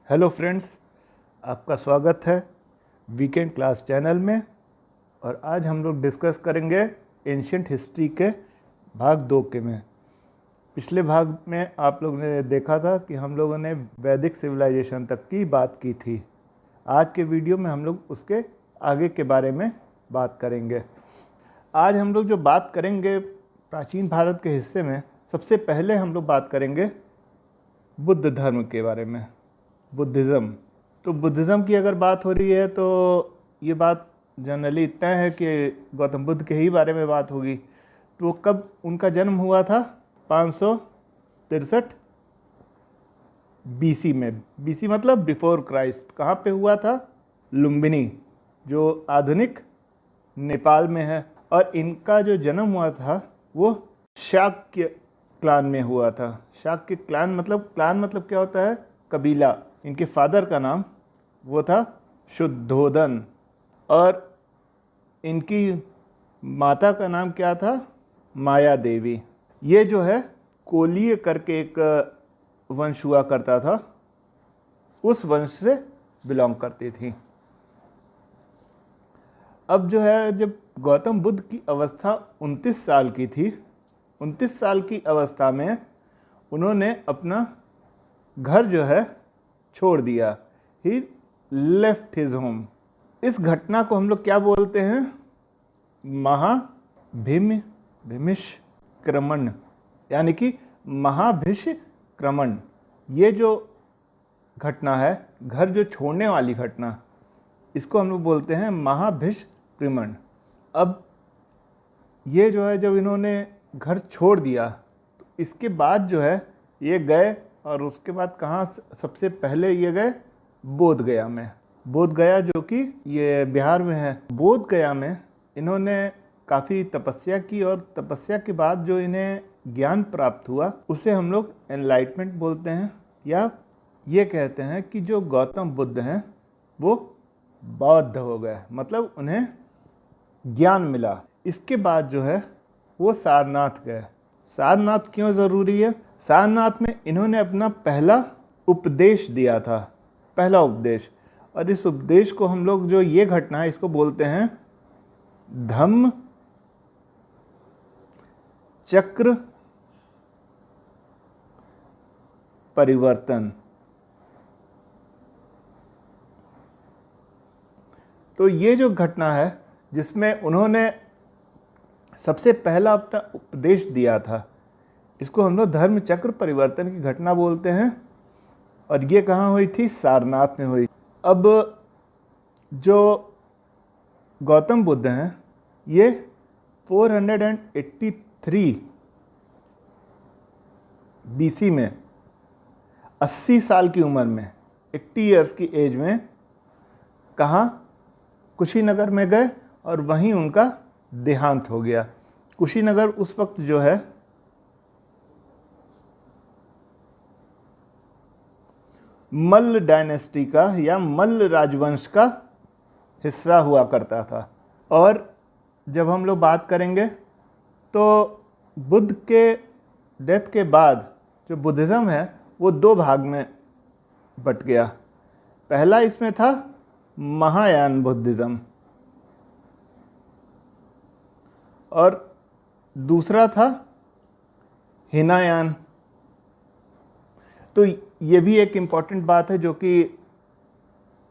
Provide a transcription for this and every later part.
Hello friends, आपका स्वागत है वीकेंड क्लास चैनल में। और आज हम लोग डिस्कस करेंगे एंशिएंट हिस्ट्री के भाग 2 के में। पिछले भाग में आप लोगों ने देखा था कि हम लोगों ने वैदिक सिविलाइजेशन तक की बात की थी। आज के वीडियो में हम लोग उसके आगे के बारे में बात करेंगे। आज हम लोग जो बात करेंगे प्राचीन भारत के हिस्से में, सबसे पहले हम लोग बात करेंगे बुद्ध धर्म के बारे में, बुद्धिज़्म। तो बुद्धिज़्म की अगर बात हो रही है तो ये बात जनरली तय है कि गौतम बुद्ध के ही बारे में बात होगी। तो कब उनका जन्म हुआ था? 563 बीसी में। बीसी मतलब बिफोर क्राइस्ट। कहाँ पे हुआ था? लुम्बिनी, जो आधुनिक नेपाल में है। और इनका जो जन्म हुआ था वो शाक्य क्लान में हुआ था। शाक्य क्लान मतलब क्या होता है? कबीला। इनके फादर का नाम वो था शुद्धोदन और इनकी माता का नाम क्या था? माया देवी। ये जो है कोलीय करके एक वंश हुआ करता था, उस वंश से बिलोंग करती थी। अब जो है, जब गौतम बुद्ध की अवस्था 29 साल की थी, 29 साल की अवस्था में उन्होंने अपना घर जो है छोड़ दिया। ही लेफ्ट हिज होम। इस घटना को हम लोग क्या बोलते हैं? महाभीष्क्रमण, यानी कि महाभीष्क्रमण। ये जो घटना है, घर जो छोड़ने वाली घटना, इसको हम लोग बोलते हैं महाभीष्क्रमण। अब ये जो है, जब इन्होंने घर छोड़ दिया तो इसके बाद जो है ये गए, और उसके बाद कहाँ सबसे पहले ये गए? बोध गया में। बोध गया जो कि ये बिहार में है। बोध गया में इन्होंने काफ़ी तपस्या की, और तपस्या के बाद जो इन्हें ज्ञान प्राप्त हुआ उसे हम लोग एनलाइटमेंट बोलते हैं, या ये कहते हैं कि जो गौतम बुद्ध हैं वो बौद्ध हो गए, मतलब उन्हें ज्ञान मिला। इसके बाद जो है वो सारनाथ गए। सारनाथ क्यों ज़रूरी है? सारनाथ में इन्होंने अपना पहला उपदेश दिया था, पहला उपदेश। और इस उपदेश को हम लोग, जो ये घटना है, इसको बोलते हैं धम्म चक्र परिवर्तन। तो ये जो घटना है जिसमें उन्होंने सबसे पहला अपना उपदेश दिया था, इसको हम लोग धर्म चक्र परिवर्तन की घटना बोलते हैं। और ये कहाँ हुई थी? सारनाथ में हुई। अब जो गौतम बुद्ध हैं ये 483 बीसी में 80 साल की उम्र में, 80 ईयर्स की एज में, कहाँ? कुशीनगर में गए और वहीं उनका देहांत हो गया। कुशीनगर उस वक्त जो है मल्ल डायनेस्टी का या मल्ल राजवंश का हिस्सा हुआ करता था। और जब हम लोग बात करेंगे तो बुद्ध के डेथ के बाद जो बुद्धिज़्म है वो 2 भाग में बट गया। पहला इसमें था महायान बुद्धिज़्म, और दूसरा था हिनायान। तो ये भी एक इम्पॉर्टेंट बात है, जो कि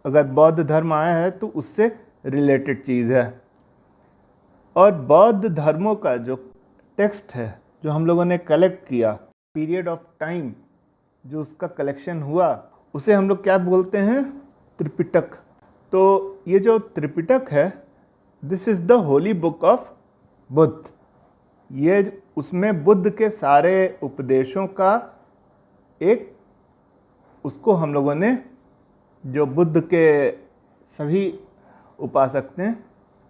अगर बौद्ध धर्म आया है तो उससे रिलेटेड चीज़ है। और बौद्ध धर्मों का जो टेक्स्ट है, जो हम लोगों ने कलेक्ट किया, पीरियड ऑफ टाइम जो उसका कलेक्शन हुआ, उसे हम लोग क्या बोलते हैं? त्रिपिटक। तो ये जो त्रिपिटक है, this is the Holi book of Buddha. ये उसमें बुद्ध के सारे उपदेशों का एक, उसको हम लोगों ने, जो बुद्ध के सभी उपासक थे,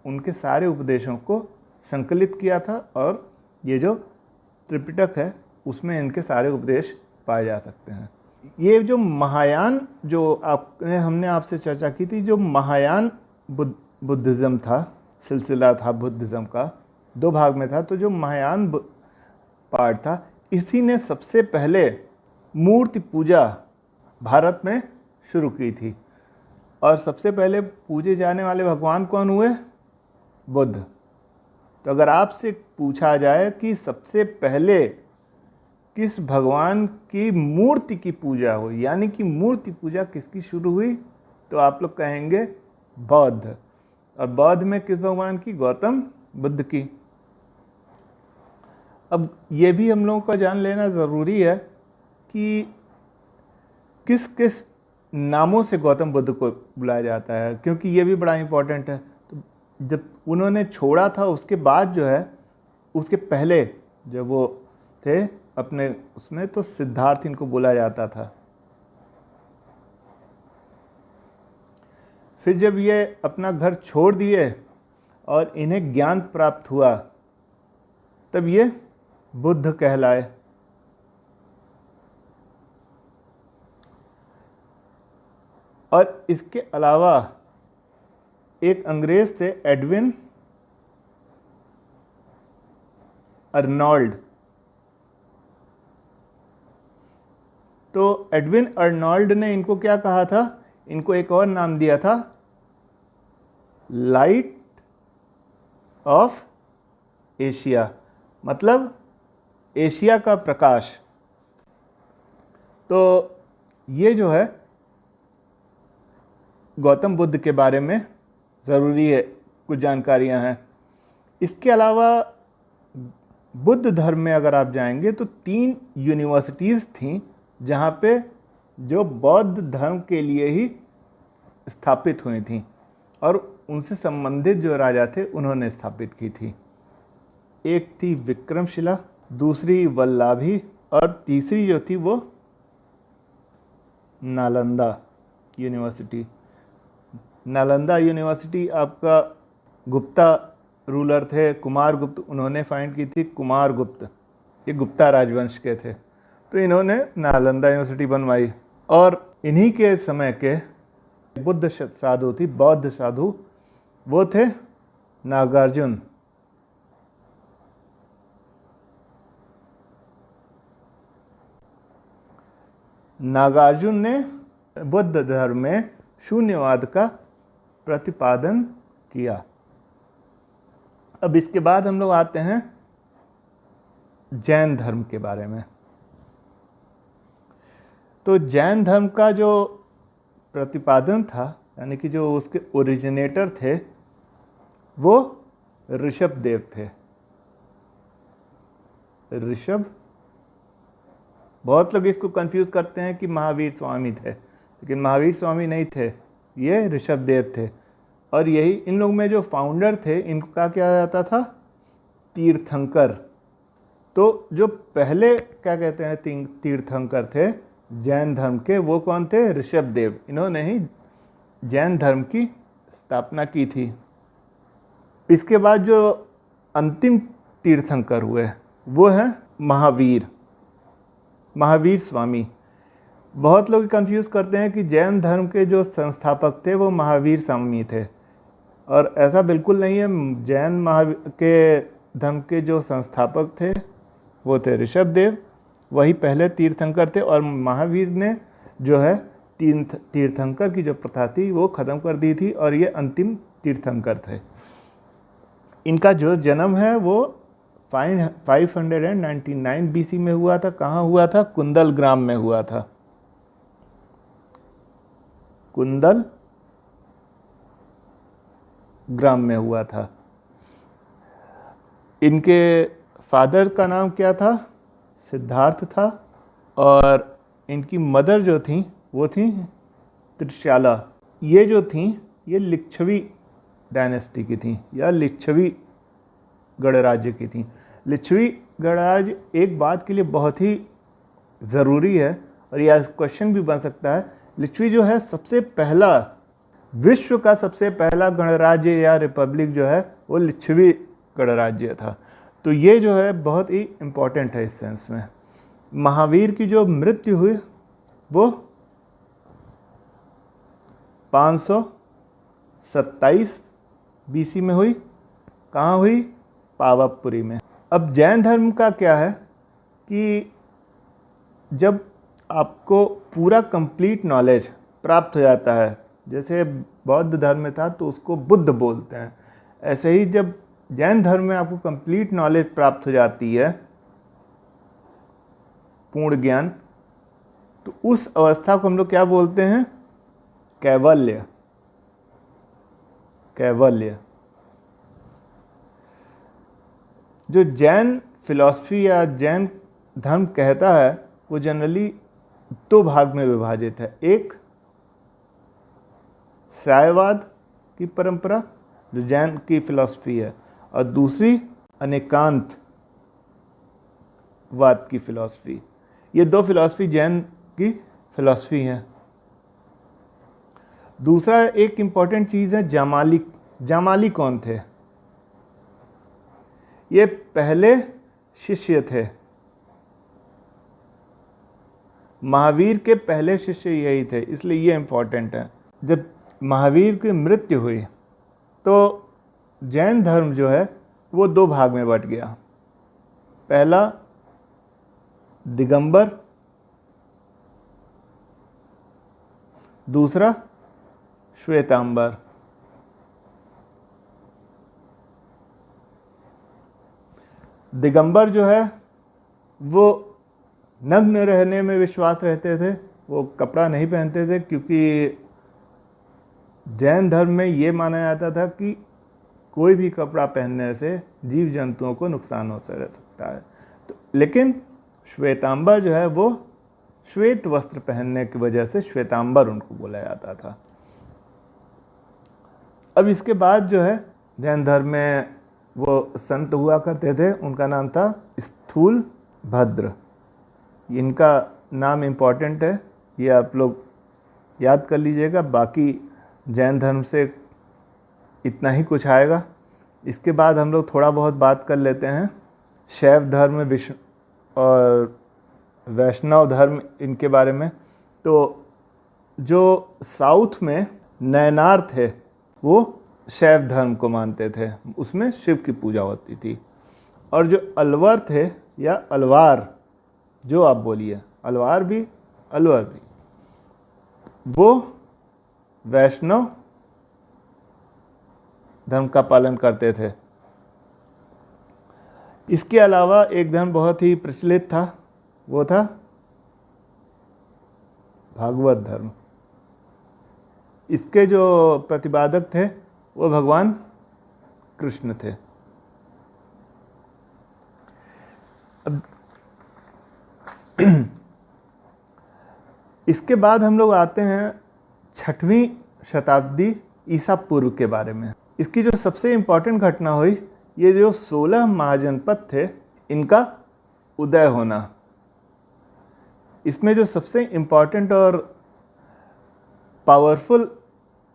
उनके सारे उपदेशों को संकलित किया था। और ये जो त्रिपिटक है उसमें इनके सारे उपदेश पाए जा सकते हैं। ये जो महायान, जो हमने आपसे चर्चा की थी, जो महायान बुद्धिज़्म था, सिलसिला था बुद्धिज़्म का, 2 भाग में था। तो जो महायान पार्ट था, इसी ने सबसे पहले मूर्ति पूजा भारत में शुरू की थी। और सबसे पहले पूजे जाने वाले भगवान कौन हुए? बुद्ध। तो अगर आपसे पूछा जाए कि सबसे पहले किस भगवान की मूर्ति की पूजा हुई, यानी कि मूर्ति पूजा किसकी शुरू हुई, तो आप लोग कहेंगे बौद्ध। और बौद्ध में किस भगवान की? गौतम बुद्ध की। अब ये भी हम लोगों को जान लेना ज़रूरी है कि किस किस नामों से गौतम बुद्ध को बुलाया जाता है, क्योंकि ये भी बड़ा इम्पोर्टेंट है। तो जब उन्होंने छोड़ा था उसके बाद जो है, उसके पहले जब वो थे अपने उसमें, तो सिद्धार्थ इनको बोला जाता था। फिर जब ये अपना घर छोड़ दिए और इन्हें ज्ञान प्राप्त हुआ, तब ये बुद्ध कहलाए। और इसके अलावा एक अंग्रेज थे, एडविन अर्नोल्ड। तो एडविन अर्नोल्ड ने इनको क्या कहा था? इनको एक और नाम दिया था, लाइट ऑफ एशिया, मतलब एशिया का प्रकाश। तो ये जो है गौतम बुद्ध के बारे में ज़रूरी है, कुछ जानकारियां हैं। इसके अलावा बुद्ध धर्म में अगर आप जाएंगे तो 3 यूनिवर्सिटीज़ थीं जहाँ पे जो बौद्ध धर्म के लिए ही स्थापित हुई थीं, और उनसे संबंधित जो राजा थे उन्होंने स्थापित की थी। एक थी विक्रमशिला, दूसरी वल्लभी, और तीसरी जो थी वो नालंदा यूनिवर्सिटी। नालंदा यूनिवर्सिटी आपका गुप्ता रूलर थे, कुमारगुप्त, उन्होंने फाइंड की थी। कुमारगुप्त ये गुप्ता राजवंश के थे, तो इन्होंने नालंदा यूनिवर्सिटी बनवाई। और इन्हीं के समय के बुद्ध साधु थी, बौद्ध साधु, वो थे नागार्जुन। नागार्जुन ने बुद्ध धर्म में शून्यवाद का प्रतिपादन किया। अब इसके बाद हम लोग आते हैं जैन धर्म के बारे में। तो जैन धर्म का जो प्रतिपादन था, यानी कि जो उसके ओरिजिनेटर थे, वो ऋषभदेव थे। ऋषभ, बहुत लोग इसको कंफ्यूज करते हैं कि महावीर स्वामी थे, लेकिन महावीर स्वामी नहीं थे, ये ऋषभदेव थे। और यही इन लोग में जो फाउंडर थे, इनको क्या किया जाता था? तीर्थंकर। तो जो पहले क्या कहते हैं तीर्थंकर थे जैन धर्म के, वो कौन थे? ऋषभदेव। इन्होंने ही जैन धर्म की स्थापना की थी। इसके बाद जो अंतिम तीर्थंकर हुए वो हैं महावीर, महावीर स्वामी। बहुत लोग कंफ्यूज करते हैं कि जैन धर्म के जो संस्थापक थे वो महावीर स्वामी थे, और ऐसा बिल्कुल नहीं है। जैन के धर्म के जो संस्थापक थे वो थे ऋषभदेव, वही पहले तीर्थंकर थे, और महावीर ने जो है तीर्थंकर की जो प्रथा थी वो ख़त्म कर दी थी, और ये अंतिम तीर्थंकर थे। इनका जो जन्म है वो 599 BC में हुआ था। कहाँ हुआ था? कुंदल ग्राम में हुआ था। कुंदल ग्राम में हुआ था। इनके फादर का नाम क्या था? सिद्धार्थ था। और इनकी मदर जो थी वो थी त्रिशाला। ये जो थी ये लिच्छवी डायनेस्टी की थी, या लिच्छवी गणराज्य की थी। लिच्छवी गणराज्य एक बात के लिए बहुत ही ज़रूरी है, और यह क्वेश्चन भी बन सकता है। लिच्छवी जो है सबसे पहला, विश्व का सबसे पहला गणराज्य या रिपब्लिक जो है वो लिच्छवी गणराज्य था। तो ये जो है बहुत ही इम्पोर्टेंट है इस सेंस में। महावीर की जो मृत्यु हुई वो 527 BC में हुई। कहाँ हुई? पावापुरी में। अब जैन धर्म का क्या है कि जब आपको पूरा कंप्लीट नॉलेज प्राप्त हो जाता है। जैसे बौद्ध धर्म में था तो उसको बुद्ध बोलते हैं, ऐसे ही जब जैन धर्म में आपको कंप्लीट नॉलेज प्राप्त हो जाती है, पूर्ण ज्ञान, तो उस अवस्था को हम लोग क्या बोलते हैं? कैवल्य। कैवल्य। जो जैन फिलॉसफी या जैन धर्म कहता है वो जनरली दो भाग में विभाजित है। एक सायवाद की परंपरा जो जैन की फिलॉसफी है, और दूसरी अनेकांत वाद की फिलॉसफी। ये दो फिलॉसफी जैन की फिलॉसफी है। दूसरा एक इम्पॉर्टेंट चीज़ है जामाली। जामाली कौन थे? ये पहले शिष्य थे, महावीर के पहले शिष्य यही थे, इसलिए ये इम्पॉर्टेंट है। जब महावीर की मृत्यु हुई तो जैन धर्म जो है वो दो भाग में बट गया। पहला दिगंबर, दूसरा श्वेतांबर। दिगंबर जो है वो नग्न रहने में विश्वास रहते थे, वो कपड़ा नहीं पहनते थे, क्योंकि जैन धर्म में ये माना जाता था कि कोई भी कपड़ा पहनने से जीव जंतुओं को नुकसान हो सकता है। तो लेकिन श्वेतांबर जो है वो श्वेत वस्त्र पहनने की वजह से श्वेतांबर उनको बोला जाता था। अब इसके बाद जो है जैन धर्म में वो संत हुआ करते थे, उनका नाम था स्थूल भद्र। इनका नाम इम्पॉर्टेंट है, ये आप लोग याद कर लीजिएगा। बाकी जैन धर्म से इतना ही कुछ आएगा। इसके बाद हम लोग थोड़ा बहुत बात कर लेते हैं शैव धर्म, विष्णु और वैष्णव धर्म, इनके बारे में। तो जो साउथ में नयनार थे वो शैव धर्म को मानते थे, उसमें शिव की पूजा होती थी। और जो अलवर थे या अलवार, जो आप बोलिए, अलवार भी अलवर भी, वो वैष्णव धर्म का पालन करते थे। इसके अलावा एक धर्म बहुत ही प्रचलित था, वो था भागवत धर्म। इसके जो प्रतिपादक थे वो भगवान कृष्ण थे। अब इसके बाद हम लोग आते हैं 6वीं शताब्दी ईसा पूर्व के बारे में। इसकी जो सबसे इम्पॉर्टेंट घटना हुई, ये जो 16 महाजनपद थे इनका उदय होना। इसमें जो सबसे इम्पॉर्टेंट और पावरफुल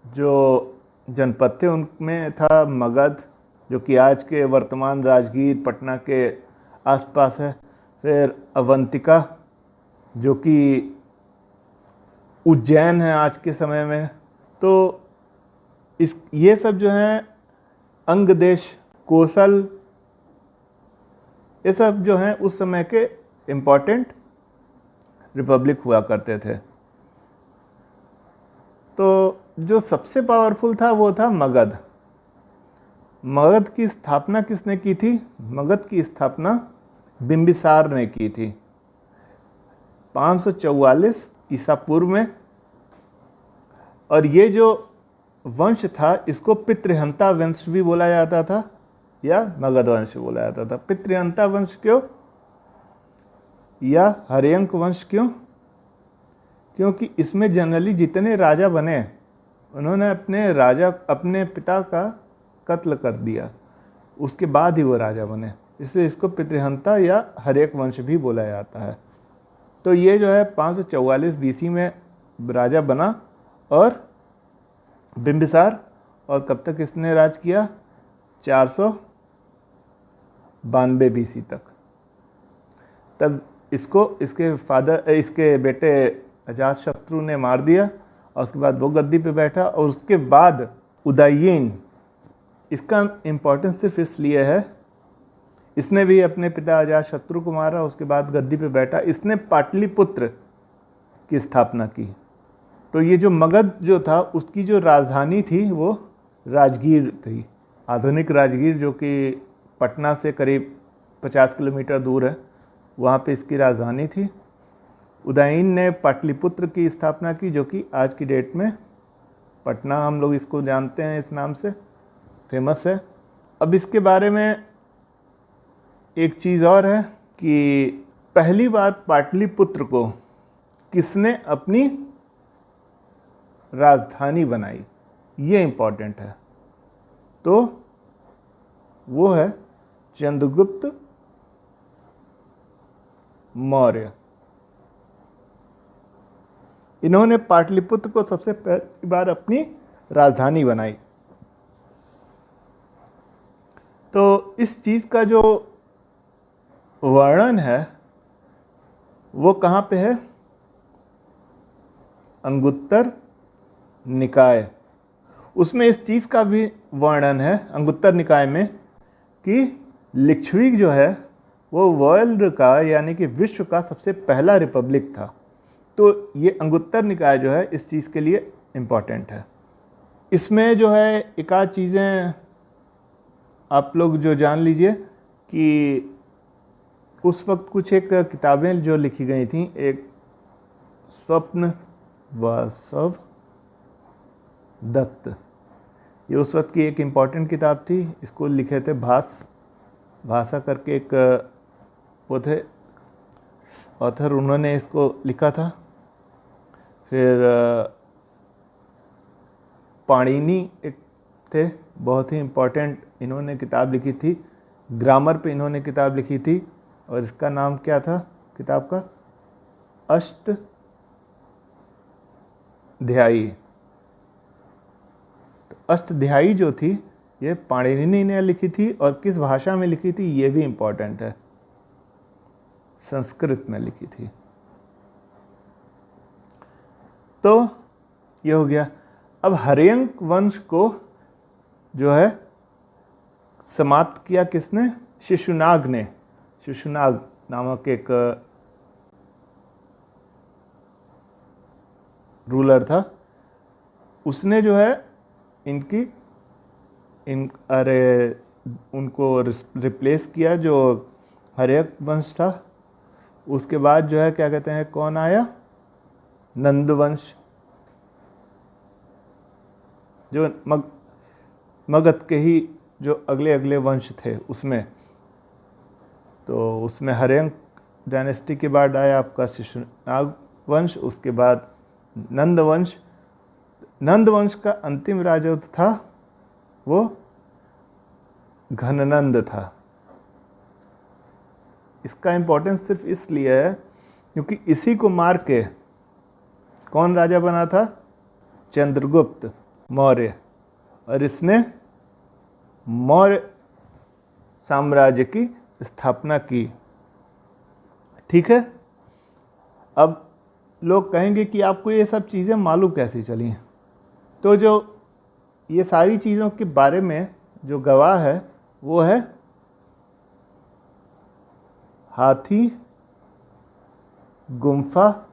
जो जनपद थे उनमें था मगध, जो कि आज के वर्तमान राजगीर पटना के आसपास है। फिर अवंतिका, जो कि उज्जैन है आज के समय में। तो ये सब जो हैं अंग देश, कोसल, ये सब जो हैं उस समय के इम्पॉर्टेंट रिपब्लिक हुआ करते थे। तो जो सबसे पावरफुल था वो था मगध। मगध की स्थापना किसने की थी? मगध की स्थापना बिंबिसार ने की थी 544 ईसा पूर्व में। और ये जो वंश था इसको पितृहंता वंश भी बोला जाता था या मगध वंश बोला जाता था। पितृहंता वंश क्यों या हर्यंक वंश क्यों? क्योंकि इसमें जनरली जितने राजा बने उन्होंने अपने पिता का कत्ल कर दिया, उसके बाद ही वो राजा बने, इसलिए इसको पितृहंता या हर्यक वंश भी बोला जाता है। तो ये जो है 544 बीसी में राजा बना और बिंबिसार, और कब तक इसने राज किया? 492 बीसी तक। तब इसको इसके बेटे अजातशत्रु ने मार दिया और उसके बाद वो गद्दी पे बैठा। और उसके बाद उदयीन, इसका इम्पोर्टेंस सिर्फ इसलिए है, इसने भी अपने पिता अजातशत्रु को मारा, उसके बाद गद्दी पे बैठा। इसने पाटलिपुत्र की स्थापना की। तो ये जो मगध जो था उसकी जो राजधानी थी वो राजगीर थी। आधुनिक राजगीर जो कि पटना से करीब 50 किलोमीटर दूर है, वहाँ पे इसकी राजधानी थी। उदयन ने पाटलिपुत्र की स्थापना की, जो कि आज की डेट में पटना हम लोग इसको जानते हैं, इस नाम से फेमस है। अब इसके बारे में एक चीज़ और है कि पहली बार पाटलिपुत्र को किसने अपनी राजधानी बनाई, ये इम्पोर्टेंट है। तो वो है चंद्रगुप्त मौर्य। इन्होंने पाटलिपुत्र को सबसे पहली बार अपनी राजधानी बनाई। तो इस चीज़ का जो वर्णन है वो कहाँ पे है? अंगुत्तर निकाय। उसमें इस चीज़ का भी वर्णन है अंगुत्तर निकाय में कि लिच्छवी जो है वो वर्ल्ड का यानी कि विश्व का सबसे पहला रिपब्लिक था। तो ये अंगुत्तर निकाय जो है इस चीज़ के लिए इम्पॉर्टेंट है। इसमें जो है एक आध चीज़ें आप लोग जो जान लीजिए कि उस वक्त कुछ एक किताबें जो लिखी गई थी, एक स्वप्न वासव दत्त, ये उस वक्त की एक इम्पॉर्टेंट किताब थी। इसको लिखे थे भाषा करके एक वो थे ऑथर, उन्होंने इसको लिखा था। फिर पाणिनि एक थे, बहुत ही इम्पॉर्टेंट, इन्होंने किताब लिखी थी, ग्रामर पे इन्होंने किताब लिखी थी, और इसका नाम क्या था किताब का? अष्टध्यायी। अष्टध्यायी जो थी ये पाणिनि ने लिखी थी, और किस भाषा में लिखी थी ये भी इम्पॉर्टेंट है, संस्कृत में लिखी थी। तो ये हो गया। अब हर्यंक वंश को जो है समाप्त किया किसने? शिशुनाग ने। शिशुनाग नामक एक रूलर था, उसने जो है उनको रिप्लेस किया जो हर्यक वंश था। उसके बाद जो है क्या कहते हैं, कौन आया? नंद वंश, जो मगध के ही जो अगले अगले वंश थे उसमें। तो उसमें हर्यंक डायनेस्टी के बाद आया आपका शिशुनाग वंश, उसके बाद नंद वंश। नंद वंश का अंतिम राजा था वो घननंद था। इसका इम्पोर्टेंस सिर्फ इसलिए है क्योंकि इसी को मार के कौन राजा बना था? चंद्रगुप्त मौर्य, और इसने मौर्य साम्राज्य की स्थापना की। ठीक है। अब लोग कहेंगे कि आपको ये सब चीज़ें मालूम कैसे चली? तो जो ये सारी चीज़ों के बारे में जो गवाह है वो है हाथी गुम्फा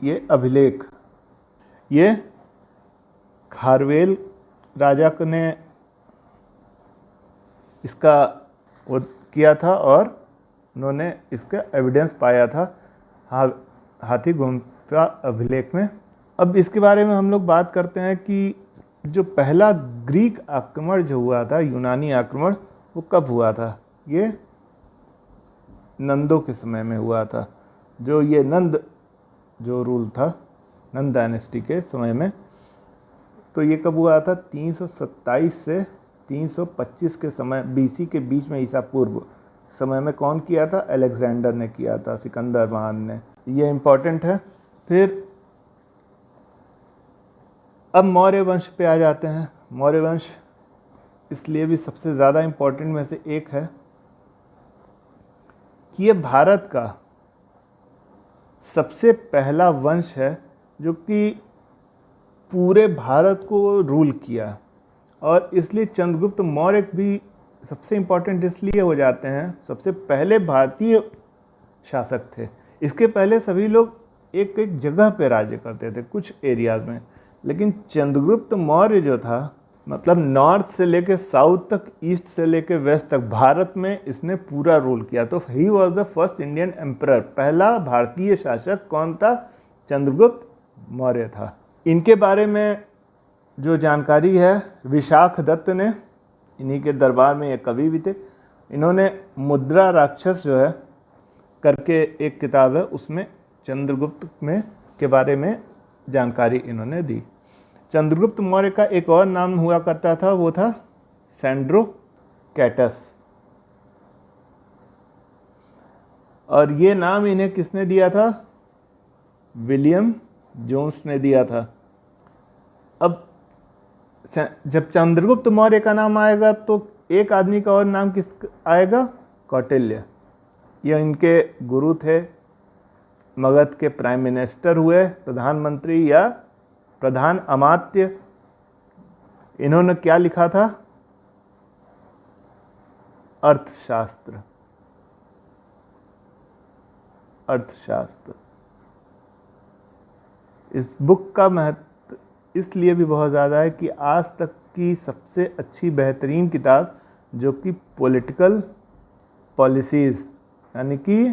ये अभिलेख। ये खारवेल राजा ने इसका वो किया था, और उन्होंने इसका एविडेंस पाया था हाथी गुम्फा अभिलेख में। अब इसके बारे में हम लोग बात करते हैं कि जो पहला ग्रीक आक्रमण जो हुआ था, यूनानी आक्रमण, वो कब हुआ था? ये नंदों के समय में हुआ था। जो ये नंद जो रूल था, नंद डायनेस्टी के समय में। तो ये कब हुआ था? 327 से 325 के समय, बीसी के बीच में, ईसा पूर्व समय में कौन किया था? अलेक्जेंडर ने किया था, सिकंदर महान ने। ये इम्पोर्टेंट है। फिर अब मौर्य वंश पे आ जाते हैं। मौर्य वंश इसलिए भी सबसे ज़्यादा इम्पोर्टेंट में से एक है कि ये भारत का सबसे पहला वंश है जो कि पूरे भारत को रूल किया, और इसलिए चंद्रगुप्त मौर्य भी सबसे इम्पोर्टेंट इसलिए हो जाते हैं, सबसे पहले भारतीय शासक थे। इसके पहले सभी लोग एक एक जगह पे राज्य करते थे, कुछ एरियाज में। लेकिन चंद्रगुप्त मौर्य जो था, मतलब नॉर्थ से लेके साउथ तक, ईस्ट से लेके वेस्ट तक भारत में इसने पूरा रूल किया। तो he was the first Indian emperor. पहला भारतीय शासक कौन था? चंद्रगुप्त मौर्य था। इनके बारे में जो जानकारी है विशाख दत्त ने, इन्हीं के दरबार में ये कवि भी थे, इन्होंने मुद्रा राक्षस जो है करके एक किताब है, उसमें चंद्रगुप्त में के बारे में जानकारी इन्होंने दी। चंद्रगुप्त मौर्य का एक और नाम हुआ करता था, वो था सैंड्रोकैटस। और ये नाम इन्हें किसने दिया था? विलियम जोन्स ने दिया था। अब जब चंद्रगुप्त मौर्य का नाम आएगा तो एक आदमी का और नाम किस आएगा? कौटिल्य। ये इनके गुरु थे, मगध के प्राइम मिनिस्टर हुए, प्रधानमंत्री या प्रधान अमात्य। इन्होंने क्या लिखा था? अर्थशास्त्र। अर्थशास्त्र। इस बुक का महत्व इसलिए भी बहुत ज़्यादा है कि आज तक की सबसे अच्छी बेहतरीन किताब जो कि पॉलिटिकल पॉलिसीज़ यानी कि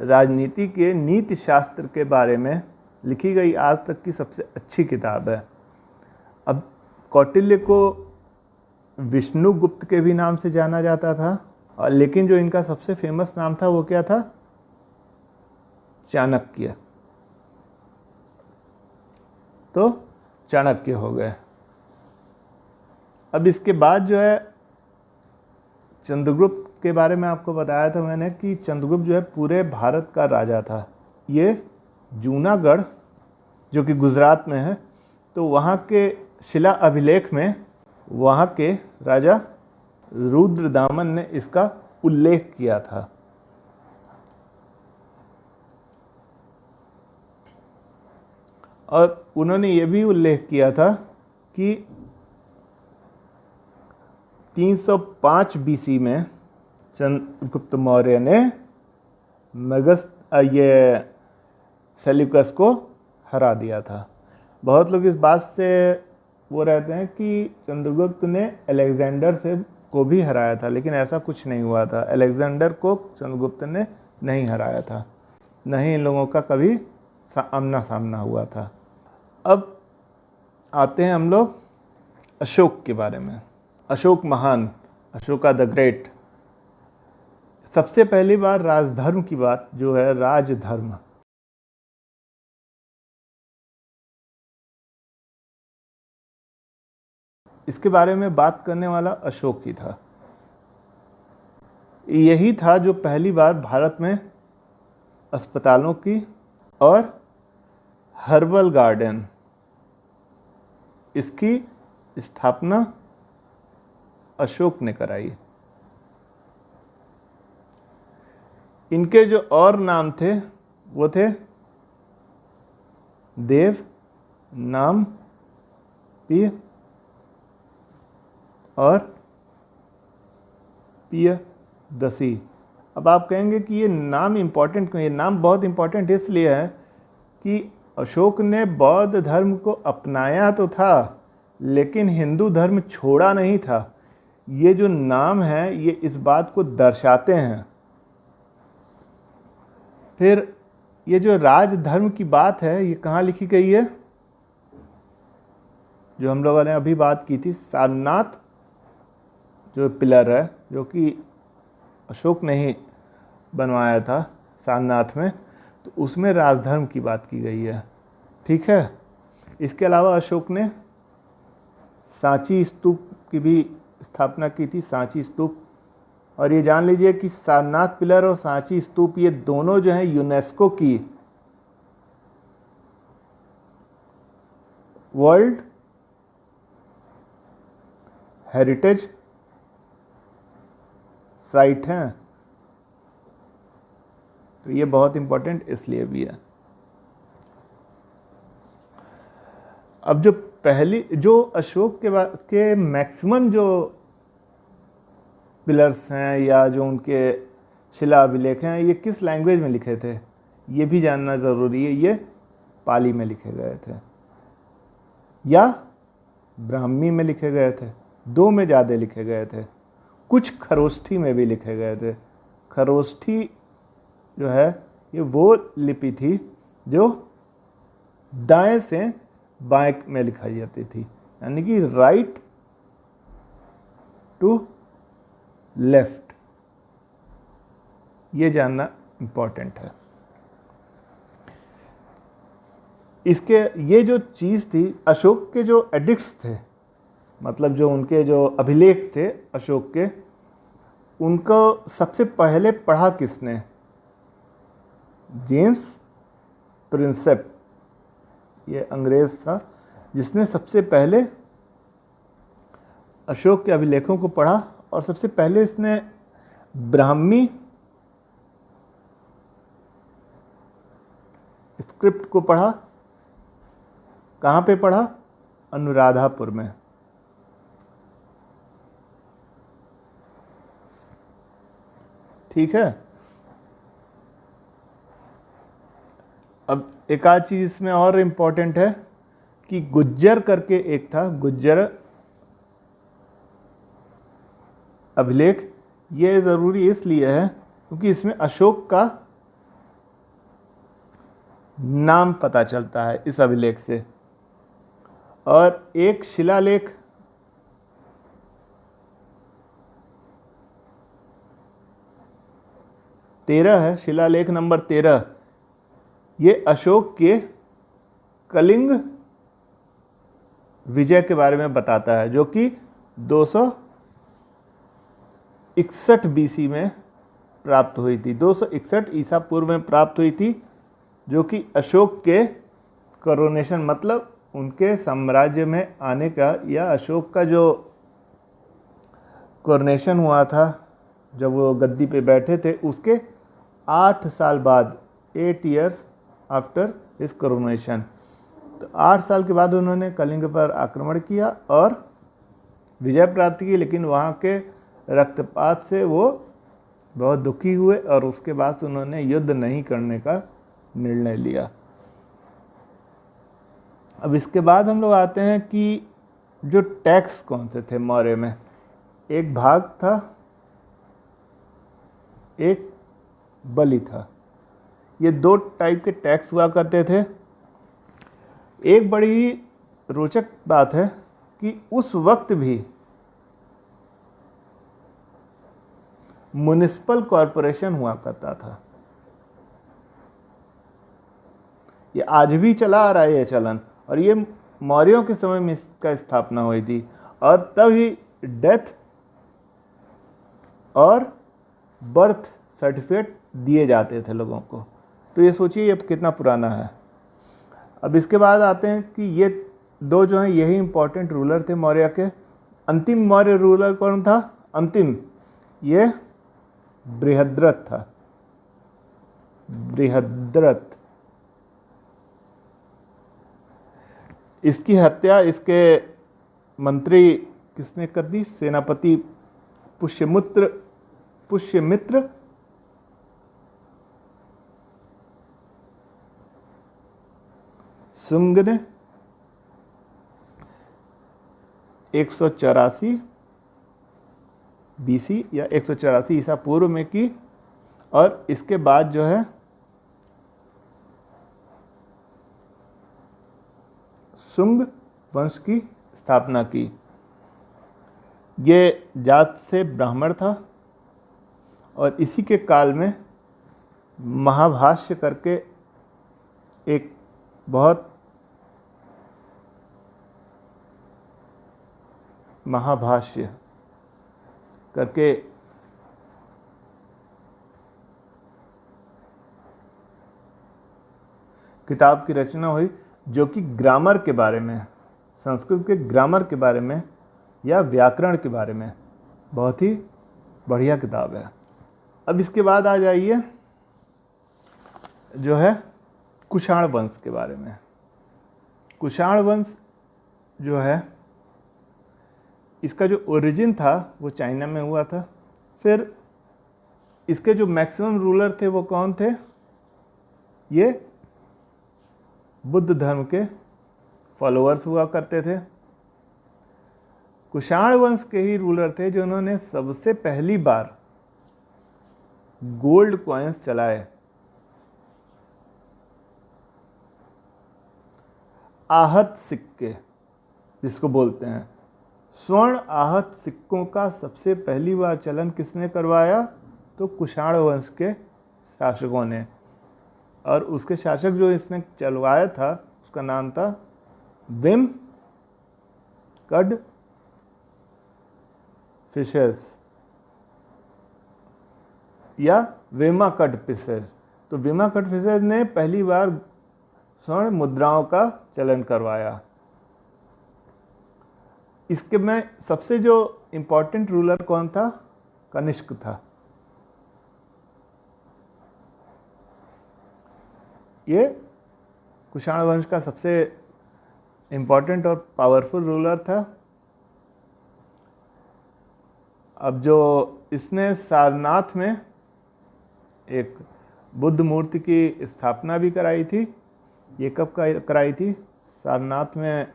राजनीति के नीति शास्त्र के बारे में लिखी गई आज तक की सबसे अच्छी किताब है। अब कौटिल्य को विष्णुगुप्त के भी नाम से जाना जाता था, और लेकिन जो इनका सबसे फेमस नाम था वो क्या था? चाणक्य। तो चाणक्य हो गए। अब इसके बाद जो है चंद्रगुप्त के बारे में आपको बताया था मैंने कि चंद्रगुप्त जो है पूरे भारत का राजा था। ये जूनागढ़ जो कि गुजरात में है, तो वहाँ के शिला अभिलेख में वहाँ के राजा रुद्रदामन ने इसका उल्लेख किया था। और उन्होंने ये भी उल्लेख किया था कि 305 बीसी में चंद्रगुप्त मौर्य ने ये सेल्यूकस को हरा दिया था। बहुत लोग इस बात से वो रहते हैं कि चंद्रगुप्त ने अलेक्जेंडर से को भी हराया था, लेकिन ऐसा कुछ नहीं हुआ था। अलेक्जेंडर को चंद्रगुप्त ने नहीं हराया था, नहीं इन लोगों का कभी आमना सामना हुआ था। अब आते हैं हम लोग अशोक के बारे में। अशोक महान, अशोका द ग्रेट। सबसे पहली बार राजधर्म की बात जो है, राजधर्म, इसके बारे में बात करने वाला अशोक ही था। यही था जो पहली बार भारत में अस्पतालों की और हर्बल गार्डन इसकी स्थापना अशोक ने कराई। इनके जो और नाम थे वो थे देव, नाम, पिय और पियदसी। अब आप कहेंगे कि ये नाम इम्पोर्टेंट क्यों? ये नाम बहुत इम्पोर्टेंट इसलिए है कि अशोक ने बौद्ध धर्म को अपनाया तो था, लेकिन हिंदू धर्म छोड़ा नहीं था। ये जो नाम है ये इस बात को दर्शाते हैं। फिर ये जो राजधर्म की बात है ये कहाँ लिखी गई है? जो हम लोगों ने अभी बात की थी, सारनाथ जो पिलर है, जो कि अशोक ने ही बनवाया था सारनाथ में, तो उसमें राजधर्म की बात की गई है। ठीक है। इसके अलावा अशोक ने सांची स्तूप की भी स्थापना की थी, सांची स्तूप। और ये जान लीजिए कि सारनाथ पिलर और सांची स्तूप ये दोनों जो हैं यूनेस्को की वर्ल्ड हेरिटेज साइट हैं। तो ये बहुत इंपॉर्टेंट इसलिए भी है। अब जो अशोक के मैक्सिमम जो पिलर्स हैं या जो उनके शिला अभिलेख हैं, ये किस लैंग्वेज में लिखे थे? ये भी जानना ज़रूरी है, ये पाली में लिखे गए थे या ब्राह्मी में लिखे गए थे, दो में ज़्यादा लिखे गए थे, कुछ खरोष्ठी में भी लिखे गए थे। खरोष्ठी जो है ये वो लिपि थी जो दाएं से बाएं में लिखाई जाती थी, यानी कि राइट टू लेफ्ट, ये जानना इम्पोर्टेंट है। इसके ये जो चीज़ थी, अशोक के जो एडिक्ट्स थे, मतलब जो उनके जो अभिलेख थे अशोक के, उनको सबसे पहले पढ़ा किसने? जेम्स प्रिंसेप, ये अंग्रेज था जिसने सबसे पहले अशोक के अभिलेखों को पढ़ा और सबसे पहले इसने ब्राह्मी स्क्रिप्ट को पढ़ा। कहाँ पे पढ़ा? अनुराधापुर में। ठीक है। अब एक आध चीज़ इसमें और इम्पोर्टेंट है कि गुज्जर करके एक था, गुज्जर अभिलेख। ये ज़रूरी इसलिए है क्योंकि इसमें अशोक का नाम पता चलता है इस अभिलेख से। और एक शिलालेख तेरह है, शिलालेख नंबर 13, ये अशोक के कलिंग विजय के बारे में बताता है, जो कि 261 बीसी में प्राप्त हुई थी, 261 ईसा पूर्व में प्राप्त हुई थी, जो कि अशोक के कोरोनेशन, मतलब उनके साम्राज्य में आने का, या अशोक का जो कोरोनेशन हुआ था जब वो गद्दी पे बैठे थे, उसके 8 साल बाद, 8 ईयर्स आफ्टर इस कोरोनेशन, तो 8 साल के बाद उन्होंने कलिंग पर आक्रमण किया और विजय प्राप्त की। लेकिन वहाँ के रक्तपात से वो बहुत दुखी हुए और उसके बाद उन्होंने युद्ध नहीं करने का निर्णय लिया। अब इसके बाद हम लोग आते हैं कि जो टैक्स कौन से थे मौर्य में। एक भाग था, एक बलि था। ये दो टाइप के टैक्स हुआ करते थे। एक बड़ी रोचक बात है कि उस वक्त भी म्युनिसिपल कॉरपोरेशन हुआ करता था। ये आज भी चला आ रहा है ये चलन, और ये मौर्यों के समय में इसका स्थापना हुई थी, और तभी डेथ और बर्थ सर्टिफिकेट दिए जाते थे लोगों को। तो ये सोचिए ये कितना पुराना है। अब इसके बाद आते हैं कि ये दो जो हैं यही इंपॉर्टेंट रूलर थे मौर्य के। अंतिम मौर्य रूलर कौन था? अंतिम, ये बृहद्रथ था। बृहद्रथ, इसकी हत्या इसके मंत्री किसने कर दी? सेनापति पुष्यमित्र शुंग ने 184 बीसी या 184 ईसा पूर्व में की, और इसके बाद जो है शुंग वंश की स्थापना की। ये जात से ब्राह्मण था और इसी के काल में महाभाष्य करके एक बहुत महाभाष्य करके किताब की रचना हुई, जो कि ग्रामर के बारे में, संस्कृत के ग्रामर के बारे में या व्याकरण के बारे में बहुत ही बढ़िया किताब है। अब इसके बाद आ जाइए जो है कुषाण वंश के बारे में। कुषाण वंश जो है, इसका जो ओरिजिन था वो चाइना में हुआ था। फिर इसके जो मैक्सिमम रूलर थे वो कौन थे? ये बुद्ध धर्म के फॉलोअर्स हुआ करते थे। कुषाण वंश के ही रूलर थे जिन्होंने सबसे पहली बार गोल्ड कॉइन्स चलाए। आहत सिक्के जिसको बोलते हैं, स्वर्ण आहत सिक्कों का सबसे पहली बार चलन किसने करवाया? तो कुषाण वंश के शासकों ने। और उसके शासक जो इसने चलवाया था उसका नाम था विम कड फिशर्स या वेमा कड फिशर्स। तो वेमा कड फिशर्स ने पहली बार स्वर्ण मुद्राओं का चलन करवाया। इसके में सबसे जो इम्पोर्टेंट रूलर कौन था? कनिष्क था। ये कुषाण वंश का सबसे इम्पोर्टेंट और पावरफुल रूलर था। अब जो इसने सारनाथ में एक बुद्ध मूर्ति की स्थापना भी कराई थी। ये कब कराई थी? सारनाथ में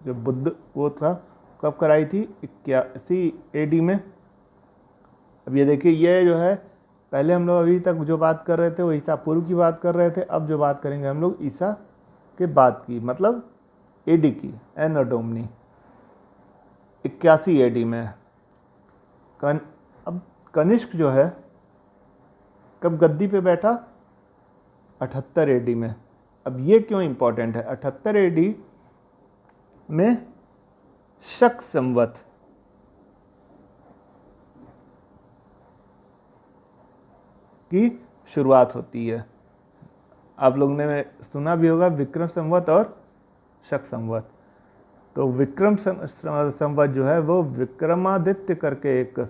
जो बुद्ध वो था कब कराई थी? 81 AD में। अब ये देखिए, ये जो है पहले हम लोग अभी तक जो बात कर रहे थे वो ईसा पूर्व की बात कर रहे थे। अब जो बात करेंगे हम लोग ईसा के बाद की, मतलब AD की, एनो डोमिनी 81 AD में। अब कनिष्क जो है कब गद्दी पे बैठा? 78 AD में। अब ये क्यों इम्पोर्टेंट है? 78 AD में शक संवत की शुरुआत होती है। आप लोगों ने सुना भी होगा विक्रम संवत और शक संवत। तो विक्रम संवत जो है वो विक्रमादित्य करके एक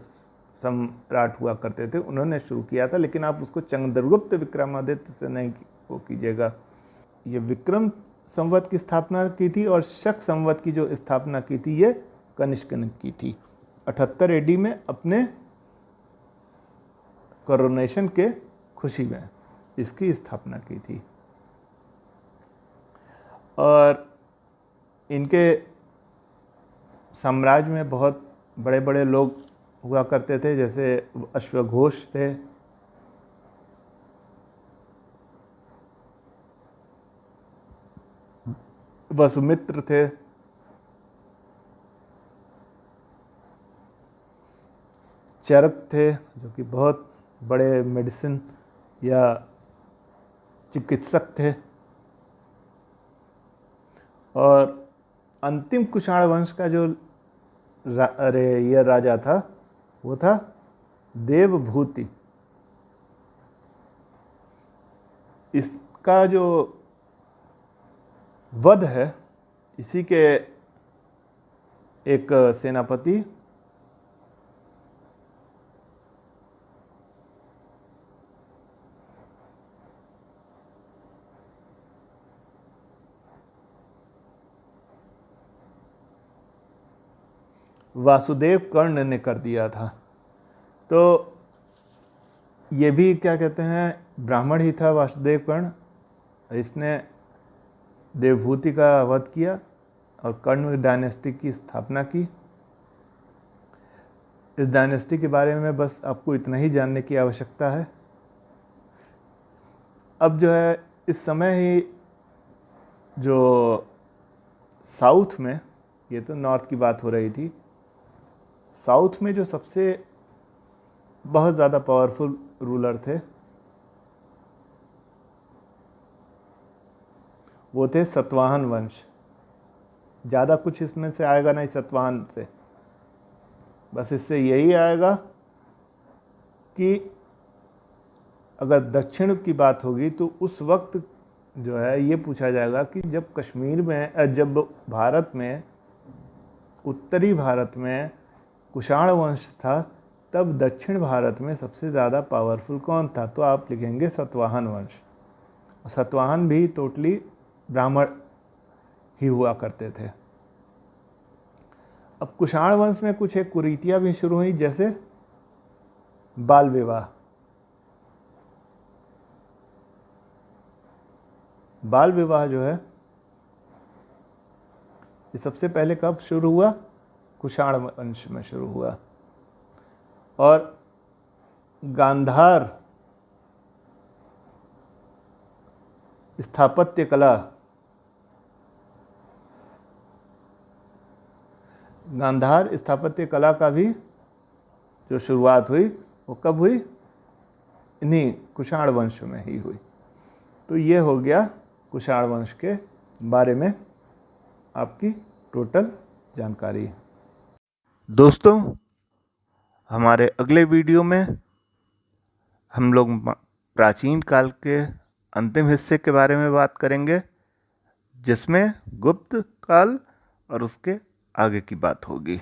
सम्राट हुआ करते थे, उन्होंने शुरू किया था। लेकिन आप उसको चंद्रगुप्त विक्रमादित्य से नहीं वो कीजिएगा। ये विक्रम संवत की स्थापना की थी और शक संवत की जो स्थापना की थी ये कनिष्क ने की थी 78 AD में, अपने कोरोनेशन के खुशी में इसकी स्थापना की थी। और इनके साम्राज्य में बहुत बड़े बड़े लोग हुआ करते थे, जैसे अश्वघोष थे, वसुमित्र थे, चरक थे जो कि बहुत बड़े मेडिसिन या चिकित्सक थे। और अंतिम कुषाण वंश का जो ये राजा था वो था देवभूति। इसका जो वध है इसी के एक सेनापति वासुदेव कर्ण ने कर दिया था। तो ये भी क्या कहते हैं, ब्राह्मण ही था वासुदेव कर्ण। इसने देवभूति का वध किया और कर्ण डायनेस्टी की स्थापना की। इस डायनेस्टी के बारे में बस आपको इतना ही जानने की आवश्यकता है। अब जो है इस समय ही जो साउथ में, ये तो नॉर्थ की बात हो रही थी, साउथ में जो सबसे बहुत ज़्यादा पावरफुल रूलर थे वो थे सतवाहन वंश। ज़्यादा कुछ इसमें से आएगा नहीं सतवाहन से, बस इससे यही आएगा कि अगर दक्षिण की बात होगी तो उस वक्त जो है ये पूछा जाएगा कि जब कश्मीर में, जब भारत में, उत्तरी भारत में कुषाण वंश था, तब दक्षिण भारत में सबसे ज़्यादा पावरफुल कौन था? तो आप लिखेंगे सतवाहन वंश। सतवाहन भी टोटली ब्राह्मण ही हुआ करते थे। अब कुषाण वंश में कुछ एक कुरीतियाँ भी शुरू हुई, जैसे बाल विवाह। बाल विवाह जो है ये सबसे पहले कब शुरू हुआ? कुषाण वंश में शुरू हुआ। और गांधार स्थापत्य कला, गांधार स्थापत्य कला का भी जो शुरुआत हुई वो कब हुई? इन्हीं कुषाण वंश में ही हुई। तो ये हो गया कुषाण वंश के बारे में आपकी टोटल जानकारी। दोस्तों, हमारे अगले वीडियो में हम लोग प्राचीन काल के अंतिम हिस्से के बारे में बात करेंगे, जिसमें गुप्त काल और उसके आगे की बात होगी।